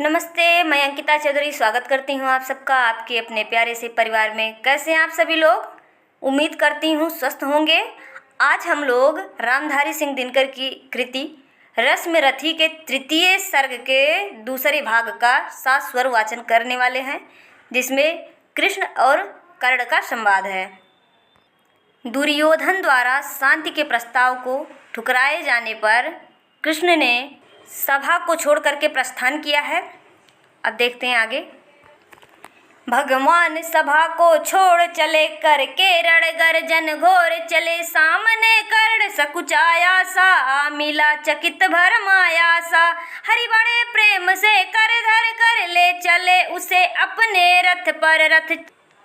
नमस्ते, मैं अंकिता चौधरी स्वागत करती हूँ आप सबका आपके अपने प्यारे से परिवार में। कैसे हैं आप सभी लोग? उम्मीद करती हूँ स्वस्थ होंगे। आज हम लोग रामधारी सिंह दिनकर की कृति रस्म रथी के तृतीय सर्ग के दूसरे भाग का सात स्वर वाचन करने वाले हैं, जिसमें कृष्ण और कर्ण का संवाद है। दुर्योधन द्वारा शांति के प्रस्ताव को ठुकराए जाने पर कृष्ण ने सभा को छोड़ करके प्रस्थान किया है। अब देखते हैं आगे। भगवान सभा को छोड़ चले, करके रण गर्जन घोर चले, सामने कर्ण सकुचाया सा, मिला चकित भरमाया सा, हरि बड़े प्रेम से कर धर कर ले चले, उसे अपने रथ पर रथ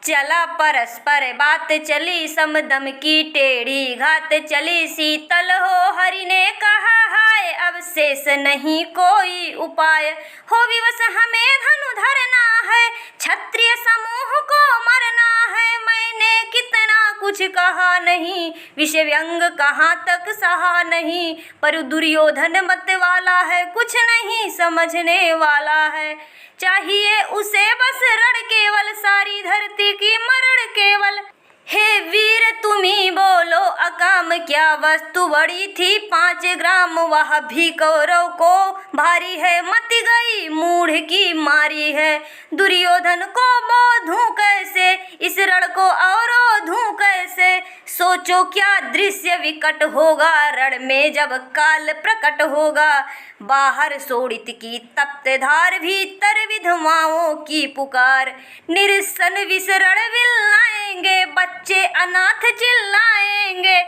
चला, परस्पर बात चली, समदम की टेढ़ी घात चली, शीतल हो हरि ने कहा हाय, अब शेष नहीं कोई उपाय, हो विवश हमें धनु धरना है, क्षत्रिय समूह को मरना है, मैंने कितना कुछ कहा नहीं, विषय व्यंग कहाँ तक सहा नहीं, पर दुर्योधन मत वाला है, कुछ नहीं समझने वाला है, चाहिए उसे बस रण केवल, सारी धरती की मरण केवल, हे वीर तुम्ही बोलो अकाम क्या वस्तु बड़ी थी 5 ग्राम, वह भी कौरव को भारी है, मत गई मूढ़ की मारी है, दुर्योधन को बोधूं कैसे, इस रण को अवरोधूं कैसे, सोचो क्या दृश्य विकट होगा, रण में जब काल प्रकट होगा, बाहर शोणित की तप्त धार, भीतर विधवाओं की पुकार, निरसन विसरण विल्लाएंगे, बच्चे अनाथ चिल्लाएंगे,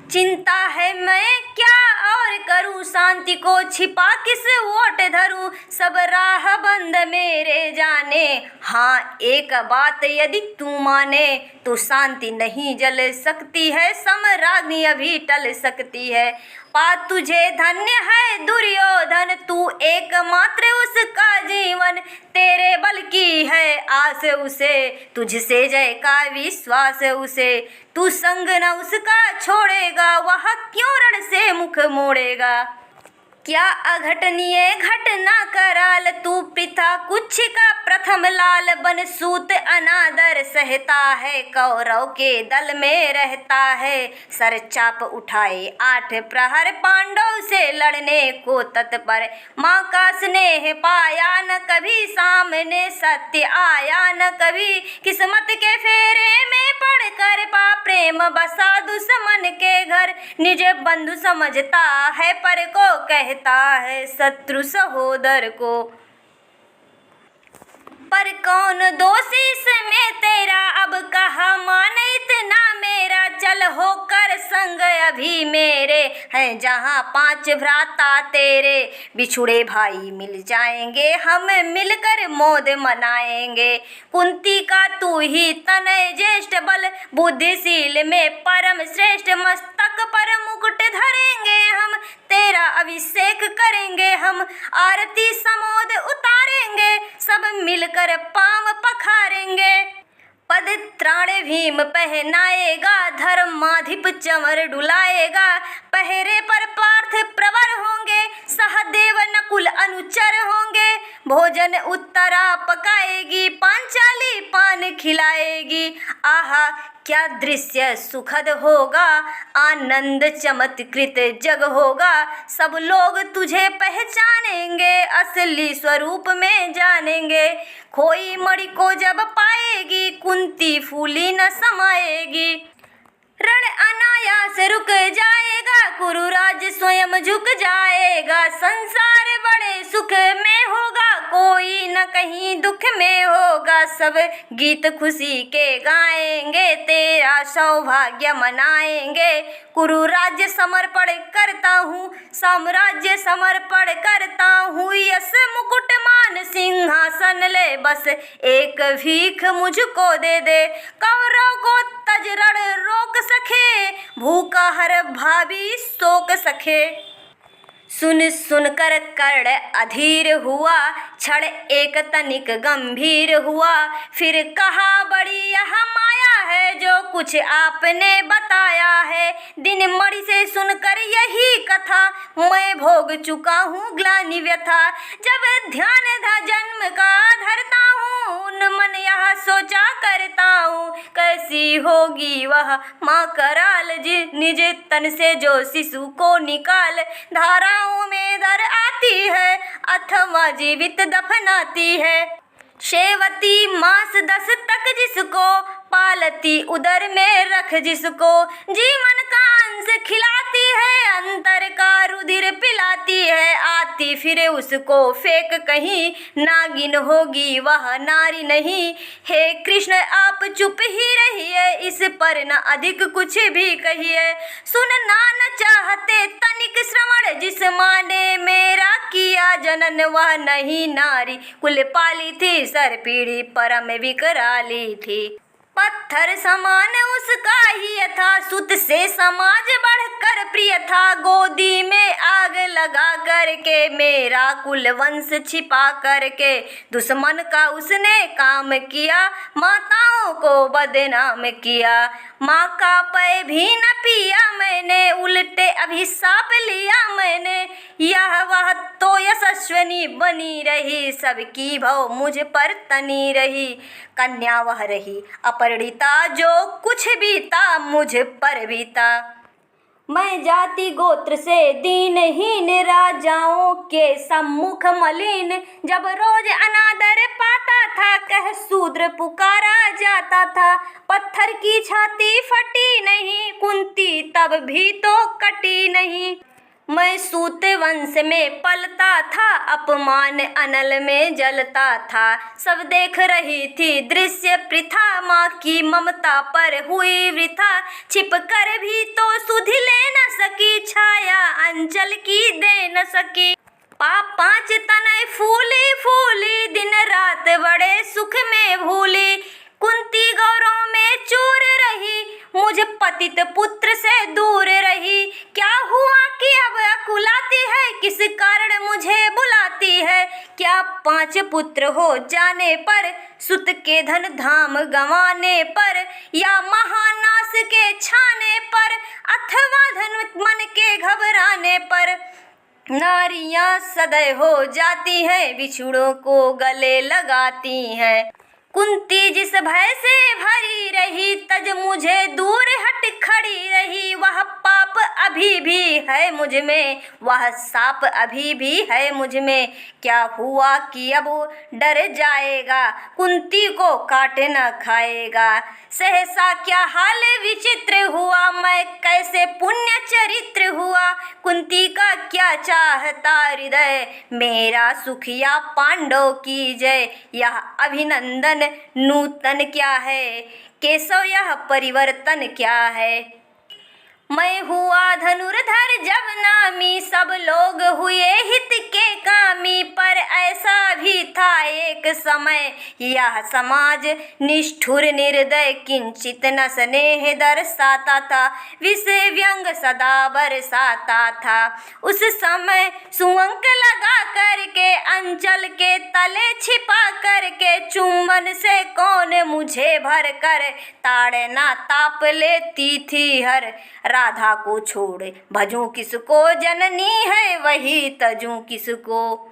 चिंता है मैं क्या और करूं, शांति को छिपा किस ओट धरूं, सब राह बंद मेरे जाने, हाँ एक बात यदि तू माने, तो शांति नहीं जल सकती है, सम्राज्ञी अभी टल सकती है, पा तुझे धन्य है दुर्योधन, तू एकमात्र उसका जीवन, तेरे बल की है आस उसे, तुझसे जय का विश्वास उसे, तू संग न उसका छोड़ेगा, वह क्यों रण से मुख मोड़ेगा, क्या अघटनीय घटना कराल, तू पिता कुछ का प्रथम लाल, बन सूत अनादर सहता है, कौरव के दल में रहता है, सर चाप उठाए 8 प्रहर, पांडव से लड़ने को तत्पर, माँ का स्नेह पाया न कभी, सामने सत्य आया न कभी, किस्मत के फेरे में पड़ कर पा प्रेम बसा दुश्मन के घर, निज बंधु समझता है पर को कहता है शत्रु सहोदर को, पर कौन दोषी इसमें तेरा, अब कहा माने इतना मेरा, चल होकर संग अभी मेरे, हैं जहाँ 5 भ्राता तेरे, बिछुड़े भाई मिल जाएंगे, हम मिलकर मोद मनाएंगे, कुंती का तू ही तनय ज्येष्ठ बल, बुद्धिशील में परम श्रेष्ठ, मस्तक पर मुकुट धरेंगे हम, तेरा अभिषेक करेंगे हम, आरती समोद उतारेंगे, सब मिलकर पांव पखारेंगे, पद त्राण भीम पहनाएगा, धर्माधिप चमर डुलाएगा, पहरे पर पार्थ प्रवर होंगे, सहदेव नकुल अनुचर होंगे, भोजन उत्तरा पकाएगी, पांचाली पान खिलाएगी, आहा क्या दृश्य सुखद होगा, आनंद चमत्कृत जग होगा, सब लोग तुझे पहचानेंगे, असली स्वरूप में जानेंगे, खोई मणि को जब पाएगी, कुंती फूली न समाएगी, रण अनायास रुक जाएगा, कुरुराज स्वयं झुक जाएगा, संसार बड़े सुख में होगा, कोई न कहीं दुख में होगा, सब गीत खुशी के गाएंगे, तेरा सौभाग्य मनाएंगे, कुरुराज्य समर्पण करता हूँ, साम्राज्य समर्पण करता हूँ, यश मुकुट मान सिंहासन ले, बस एक भीख मुझको दे दे, कौरव को तज रण रोक सके, भूखा हर भाभी शोक सके, सुन सुन कर कर्ण अधीर हुआ, क्षण एक तनिक गंभीर हुआ, फिर कहा बड़ी यह माया है जो कुछ आपने बताया है। दिन मणि से सुनकर यही कथा, मैं भोग चुका हूँ ग्लानि व्यथा। जब ध्यान था जन्म का धरता हूँ, मन यह सोचा करता हूँ, कैसी होगी वह माँ कराल निज तन से जो शिशु को निकाल धाराओं में दर आती है अथवा जीवित दफनाती है। शेवती मास 10 तक जिसको पालती, उदर में रख जिसको, जीवन का अंश खिलाती है, अंतर का रुधिर पिलाती है। आती फिरे उसको फेंक कहीं, नागिन होगी वह नारी नहीं। हे कृष्ण आप चुप ही रहिए, इस पर न अधिक कुछ भी कहिए। सुनना न चाहते तनिक श्रवण, जिस माँ ने मेरा किया जनन वह नहीं नारी। कुल पाली थी सर पीढ़ी परम विकराली थी, पत्थर समान उसका ही था, सुत से समाज बढ़कर प्रिय था। गोदी में आग लगा करके मेरा कुल वंश छिपा करके, दुश्मन का उसने काम किया, माताओं को बदनाम किया। माँ का पै भी न पिया मैंने, उल्टे अभिशाप लिया मैंने। यह वह तो यशस्विनी बनी रही, सबकी भव मुझ पर तनी रही। कन्या वह रही अपरिणिता, जो कुछ बीता मुझ पर बीता। मैं जाति गोत्र से दीनहीन, राजाओं के सम्मुख मलिन। जब रोज अनादर पाता था, कह शूद्र पुकारा जाता था। पत्थर की छाती फटी नहीं, कुंती तब भी तो कटी नहीं। मैं सूत वंश में पलता था, अपमान अनल में जलता था। सब देख रही थी दृश्य प्रथा, माँ की ममता पर हुई वृथा। छिप कर भी तो सुधि ले न सकी, छाया अंचल की दे न सकी। पाँच तनय फूली फूली, दिन रात बड़े सुख में भूली। कुंती गौरव में चूर रही, मुझ पतित पुत्र से दूर रही। क्या हुआ कि अब अकुलाती है, किस कारण मुझे बुलाती है। क्या 5 पुत्र हो जाने पर, सुत के धन धाम गंवाने पर, या महानाश के छाने पर, अथवा धन मन के घबराने पर। नारियां सदैव हो जाती हैं, बिछुड़ों को गले लगाती हैं। कुंती जिस भय से भरी रही, तज मुझे दूर हट खड़ी रही। वह पाप अभी भी है मुझ में, वह साप अभी भी है मुझ में। क्या हुआ कि अब डर जाएगा, कुंती को काट न खाएगा। सहसा क्या हाल विचित्र हुआ, मैं कैसे पुण्य चरित्र हुआ। कुंती का क्या चाहता हृदय, मेरा सुखिया पांडव की जय। यह अभिनंदन नूतन क्या है, केशव यह परिवर्तन क्या है। मैं हुआ धनुर्धर जब नामी, सब लोग हुए हित के कामी। पर ऐसा भी था एक समय, यह समाज निष्ठुर निर्दय, किंचित न स्नेह दर्शाता था, विष व्यंग सदा बरसाता था। उस समय सुअंक लगा करके, अंचल के तले छिपा करके, चुम्बन से कौन मुझे भर कर ताड़ना ताप लेती थी हर। राधा को छोड़ भजूं किसको, जननी है वही तजूं किसको।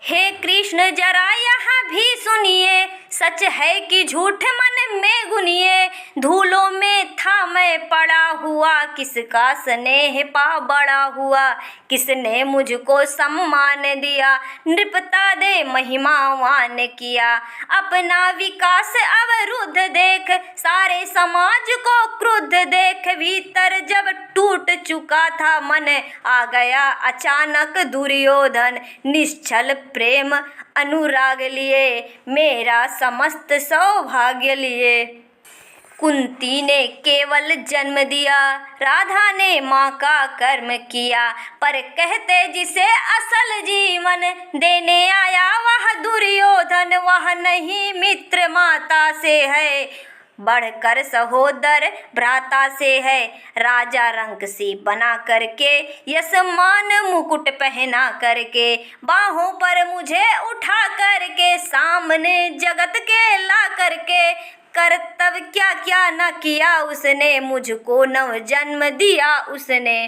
हे कृष्ण जरा यहाँ भी सुनिए, सच है कि झूठ मन में गुनिए। धूलों में था मैं पड़ा हुआ, किसका स्नेह पा बड़ा हुआ। किसने मुझको सम्मान दिया, नृपता दे महिमावान किया। अपना विकास अवरुद्ध देख, सारे समाज को क्रुद्ध देख। भीतर जब टूट चुका था मन, आ गया अचानक दुर्योधन। निश्चल प्रेम अनुराग लिए, मेरा समस्त सौभाग्य लिए। कुंती ने केवल जन्म दिया, राधा ने माँ का कर्म किया। पर कहते जिसे असल जीवन देने आया, वह दुर्योधन वह नहीं मित्र माता से है। बढ़कर सहोदर भ्राता से है। राजा रंक से बना करके यशमान मुकुट पहना करके, बाहों पर मुझे उठा करके सामने जगत के ला करके, कर्तव्य क्या क्या न किया उसने, मुझको नव जन्म दिया उसने।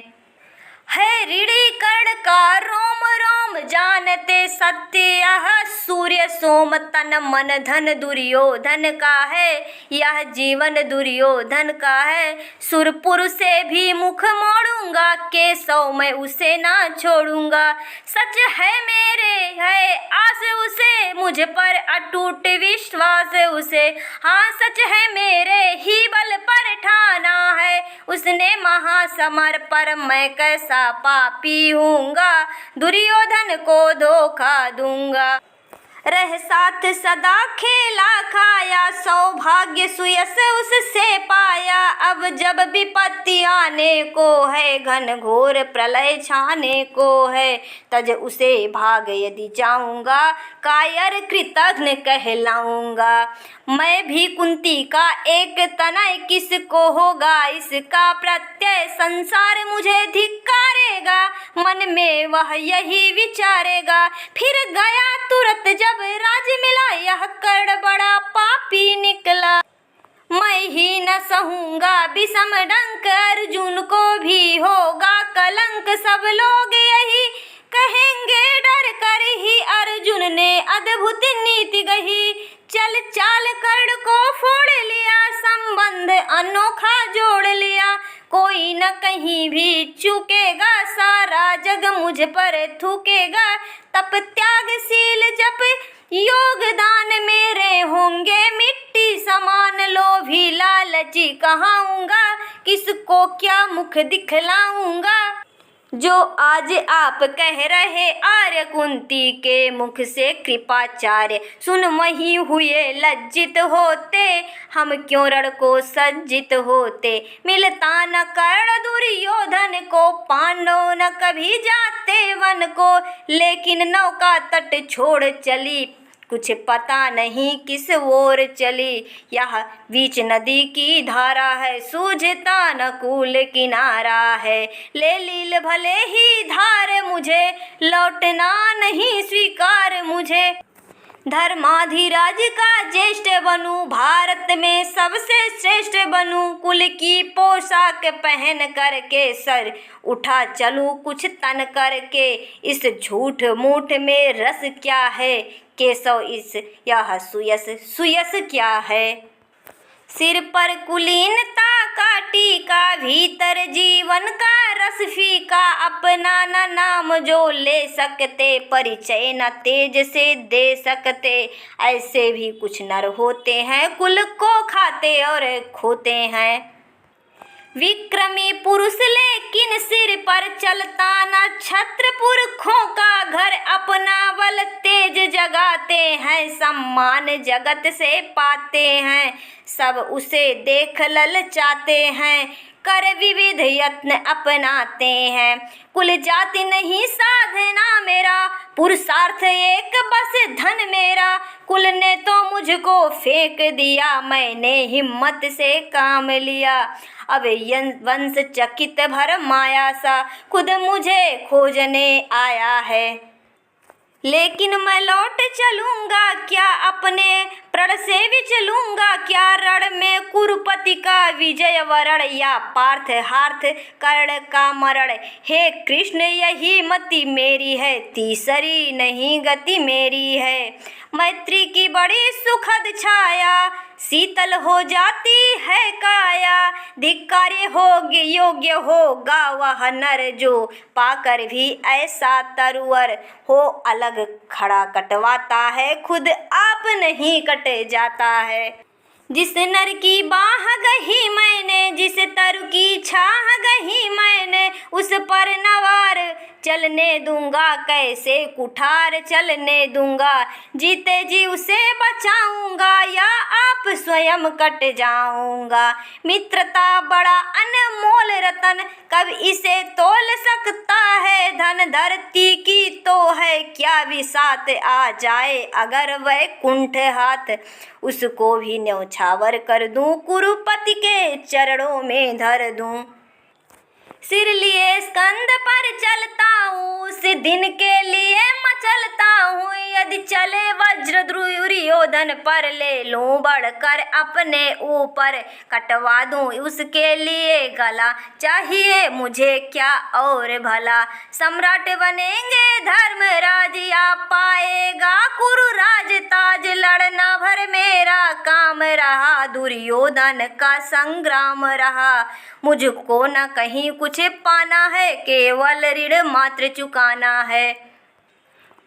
है ऋणी कर्ण का रोम रोम जानते, सत्य यह सूर्य सोम तन मन धन दुर्योधन का है, यह जीवन दुर्योधन का है। सुरपुर से भी मुख मोड़ूंगा, केशव मैं उसे ना छोड़ूंगा। सच है मेरे है आस उसे, मुझ पर अटूट विश्वास उसे। हाँ सच है मेरे ही बल पर ठाना है, उसने महासमर पर मैं कैसा पापी हूँगा, दुर्योधन को धोखा दूंगा। रह साथ सदा खेला खाया, सौभाग्य सुयस उससे पाया। अब जब विपत्ति आने को है, घन घोर प्रलय छाने को है, तज उसे भाग यदि चाहूँगा, कायर कृतघ्न कहलाऊंगा। मैं भी कुंती का एक तनय किसको होगा, इसका प्रत्यय संसार मुझे धिक्कारेगा। मन में वह यही विचारेगा, फिर गया तुरंत जब राज मिला, यह कर्ण बड़ा पापी निकला। मैं ही न सहूंगा विषम डंक, अर्जुन को भी होगा कलंक। सब लोग यही कहेंगे डर कर ही, अर्जुन ने अद्भुत नीति गही। चल चाल कर्ण को फोड़ लिया, संबंध अनोखा जोड़ लिया। कोई न कहीं भी चूकेगा, सारा जग मुझ पर थूकेगा। तप त्यागशील जप योगदान मेरे होंगे मिट्टी समान। लोभी लालची कहाऊंगा, किसको क्या मुख दिखलाऊंगा। जो आज आप कह रहे आर्य कुंती के मुख से कृपाचार्य, सुन वही हुए लज्जित होते, हम क्यों रण को सज्जित होते। मिलता न कर्ण दुर्योधन को, पांडव न कभी जाते वन को। लेकिन नौका तट छोड़ चली, कुछ पता नहीं किस ओर चली। यह बीच नदी की धारा है, सूझता न कूल किनारा है। ले लील भले ही धार मुझे, लौटना नहीं स्वीकार मुझे। धर्माधिराज का ज्येष्ठ बनूं, भारत में सबसे श्रेष्ठ बनूं। कुल की पोशाक पहन करके, सर उठा चलूं कुछ तन करके। इस झूठ मूठ में रस क्या है, केशव इस यह सुयस सुयस क्या है। सिर पर कुलीनता का टीका, भीतर जीवन का रस फीका। अपना न नाम जो ले सकते, परिचय न तेज से दे सकते। ऐसे भी कुछ नर होते हैं, कुल को खाते और खोते हैं। विक्रमी पुरुष लेकिन सिर पर चलता न छत्र पुरखों का घर। अपना बल तेज जगाते हैं, सम्मान जगत से पाते हैं। सब उसे देख ललचाते हैं, कर विविध यत्न अपनाते हैं। कुल जाति नहीं साधना मेरा, पुरुषार्थ एक बस धन मेरा। कुल ने तो मुझको फेंक दिया, मैंने हिम्मत से काम लिया। अब वंश चकित भर माया सा, खुद मुझे खोजने आया है। लेकिन मैं लौट चलूंगा क्या, अपने प्रण से विचलूंगा क्या। रण में कुरुपति का विजय वरण, या पार्थ हार्थ कर्ण का मरण। हे कृष्ण यही मति मेरी है, तीसरी नहीं गति मेरी है। मैत्री की बड़ी सुखद छाया, शीतल हो जाती है काया। धिक्कार्य होगे योग्य होगा वह नर, जो पाकर भी ऐसा तरुवर हो। अलग खड़ा कटवाता है, खुद आप नहीं कट जाता है। जिस नर की बाह गही मैंने, जिस तरु की छाह गही मैंने। उस पर नवार चलने दूंगा, कैसे कुठार चलने दूंगा। जीते जी उसे बचाऊंगा, या आप स्वयं कट जाऊंगा। मित्रता बड़ा अनमोल रतन, कब इसे तोल सकता है धन। धरती की तो है क्या बिसात, आ जाए अगर वह कुंठ हाथ। उसको भी न्योछावर न्यौछावर कर दूं, कुरुपति के चरणों में धर दूं। सिर लिए स्कंद पर चलता हूँ, उस दिन के लिए मचलता हूँ। यदि चले वज्र दुर्योधन पर, ले लूं बढ़कर अपने ऊपर, कटवा दूं उसके लिए गला। चाहिए मुझे क्या और भला, सम्राट बनेंगे धर्मराज, या पाएगा कुरु राज ताज। लड़ना भर मेरा काम रहा, दुर्योधन का संग्राम रहा। मुझको न कहीं कुछ पाना है, केवल ऋण मात्र चुकाना है।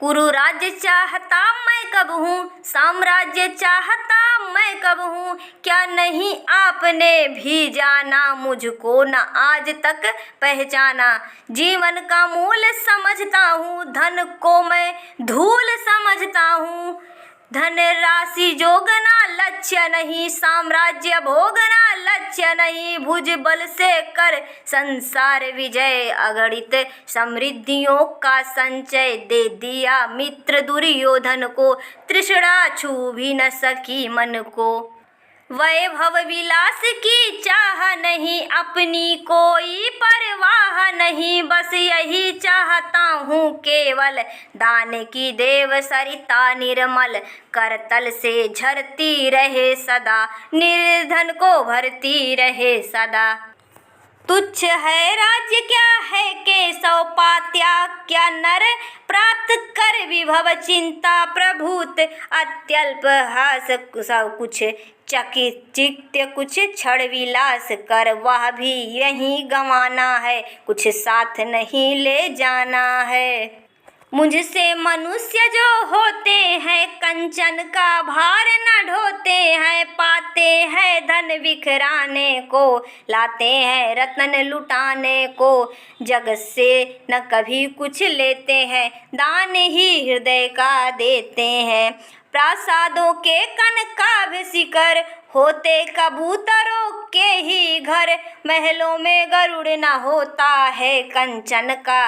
कुरु राज्य चाहता मैं कब हूँ, साम्राज्य चाहता मैं कब हूँ। क्या नहीं आपने भी जाना, मुझको न आज तक पहचाना। जीवन का मूल समझता हूँ, धन को मैं धूल समझता हूँ। धन राशि जोगना लक्ष्य नहीं, साम्राज्य भोगना लक्ष्य नहीं। भुज बल से कर संसार विजय, अगणित समृद्धियों का संचय। दे दिया मित्र दुर्योधन को, तृष्णा छू भी न सकी मन को। वैभव विलास की चाह नहीं, अपनी कोई परवाह नहीं। बस यही चाहता हूँ केवल, दान की देव सरिता निर्मल। करतल से झरती रहे सदा, निर्धन को भरती रहे सदा। तुच्छ है राज्य क्या है केशव, पात्या क्या नर प्राप्त कर विभव। चिंता प्रभुत अत्यल्प हास, सब कुछ चकिचित्य कुछ क्षण विलास कर। वह भी यहीं गंवाना है, कुछ साथ नहीं ले जाना है। मुझसे मनुष्य जो होते हैं, कंचन का भार न ढोते हैं। पाते हैं धन बिखराने को, लाते हैं रत्न लुटाने को। जग से न कभी कुछ लेते हैं, दान ही हृदय का देते हैं। प्रासादों के कनकाभ शिखर, होते कबूतरों के ही घर। महलों में गरुड़ न होता है, कंचन का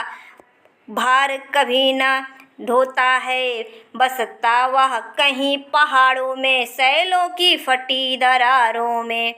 भार कभी न ढोता है। बसता वह कहीं पहाड़ों में, शैलों की फटी दरारों में।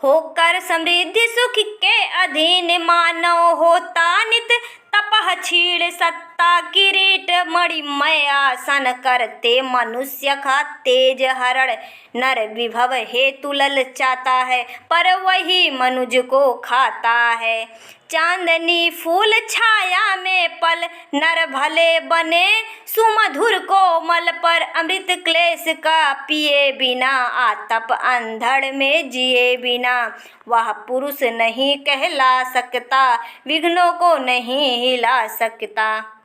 होकर समृद्धि सुख के अधीन, मानव होता नित तपह क्षीण। सत्ता किरीट मणिमय आसन, करते मनुष्य का तेज हरण। नर विभव हेतु ललचाता है, पर वही मनुज को खाता है। चांदनी फूल छाया में पल, नर भले बने सुमधुर कोमल। पर अमृत क्लेश का पिए बिना, आतप अंधड़ में जिए बिना। वह पुरुष नहीं कहला सकता, विघ्नों को नहीं हिला सकता।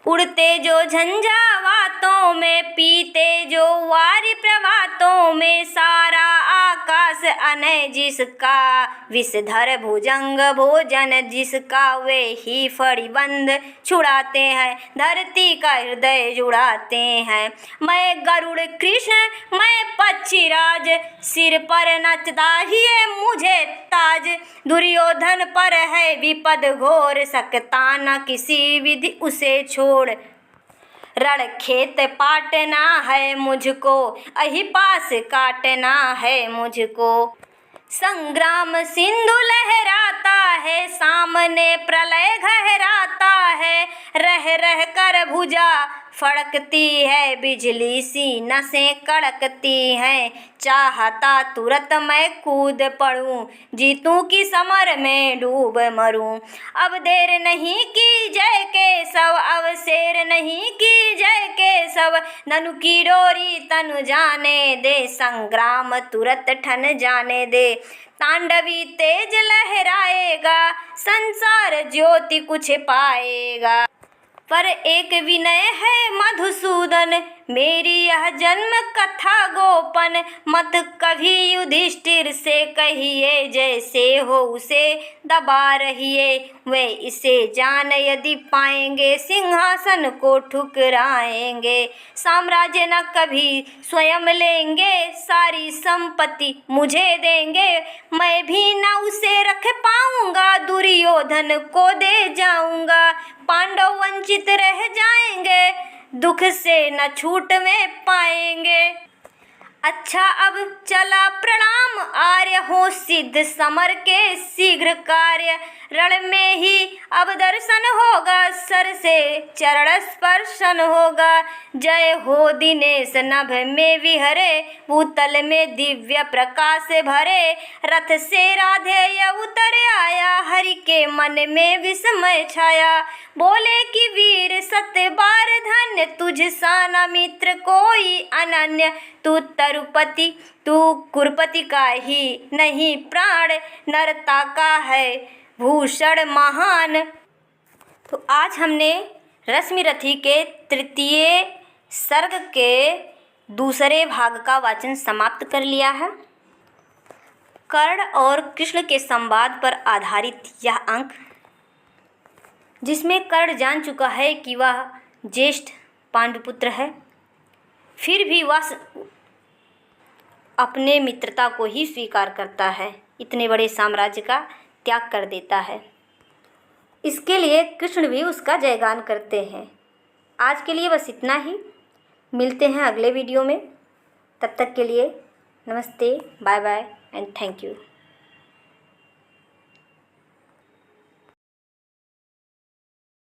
उड़ते जो झंझावातों में, पीते जो वारी प्रभातों में। सारा आकाश अनय जिसका, विषधर भुजंग भोजन जिसका। वे ही फड़ीबंद छुड़ाते हैं, धरती का हृदय जुड़ाते हैं। मैं गरुड़ कृष्ण मैं पक्षीराज, सिर पर नचता ही मुझे ताज। दुर्योधन पर है विपद घोर, सकता न किसी विधि उसे छोड़। रण खेत पाटना है मुझको, अहि पास काटना है मुझको। संग्राम सिंधु लहराता है, सामने प्रलय गहराता है। रह रह कर भुजा फड़कती है, बिजली सी नसें कड़कती हैं। चाहता तुरंत मैं कूद पड़ूं, जीतूं कि समर में डूब मरूं। अब देर नहीं की जय केशव, अब शेर नहीं की जय केशव। धनु की डोरी तनु जाने दे, संग्राम तुरंत ठन जाने दे। तांडवी तेज लहराएगा, संसार ज्योति कुछ पाएगा। पर एक विनय है मधुसूदन, मेरी यह जन्म कथा गोपन। मत कभी युधिष्ठिर से कहिए, जैसे हो उसे दबा रहिए। वे इसे जान यदि पाएंगे, सिंहासन को ठुकराएंगे। साम्राज्य न कभी स्वयं लेंगे, सारी संपत्ति मुझे देंगे। मैं भी न उसे रख पाऊंगा, दुर्योधन को दे जाऊंगा। पांडव वंचित रह जाएंगे, दुख से न छूट में पाएंगे। अच्छा अब चला प्रणाम आर्य हो सिद्ध समर के शीघ्र कार्य। रण में ही अब दर्शन होगा सर से चरण स्पर्शन होगा। जय हो दिनेश नभ में विहरे भूतल में दिव्य प्रकाश भरे। रथ से राधेय उतर आया हरि के मन में विस्मय छाया। बोले कि वीर सत्य बार धन्य तुझ सा मित्र कोई अनन्य। तू तरुपति तू कुरपति का ही नहीं प्राण नरता का है भूषण महान। तो आज हमने रश्मिरथी के तृतीय सर्ग के दूसरे भाग का वाचन समाप्त कर लिया है। कर्ण और कृष्ण के संवाद पर आधारित यह अंक, जिसमें कर्ण जान चुका है कि वह ज्येष्ठ पांडुपुत्र है, फिर भी वह अपने मित्रता को ही स्वीकार करता है, इतने बड़े साम्राज्य का त्याग कर देता है। इसके लिए कृष्ण भी उसका जयगान करते हैं। आज के लिए बस इतना ही, मिलते हैं अगले वीडियो में। तब तक के लिए नमस्ते, bye bye and thank you.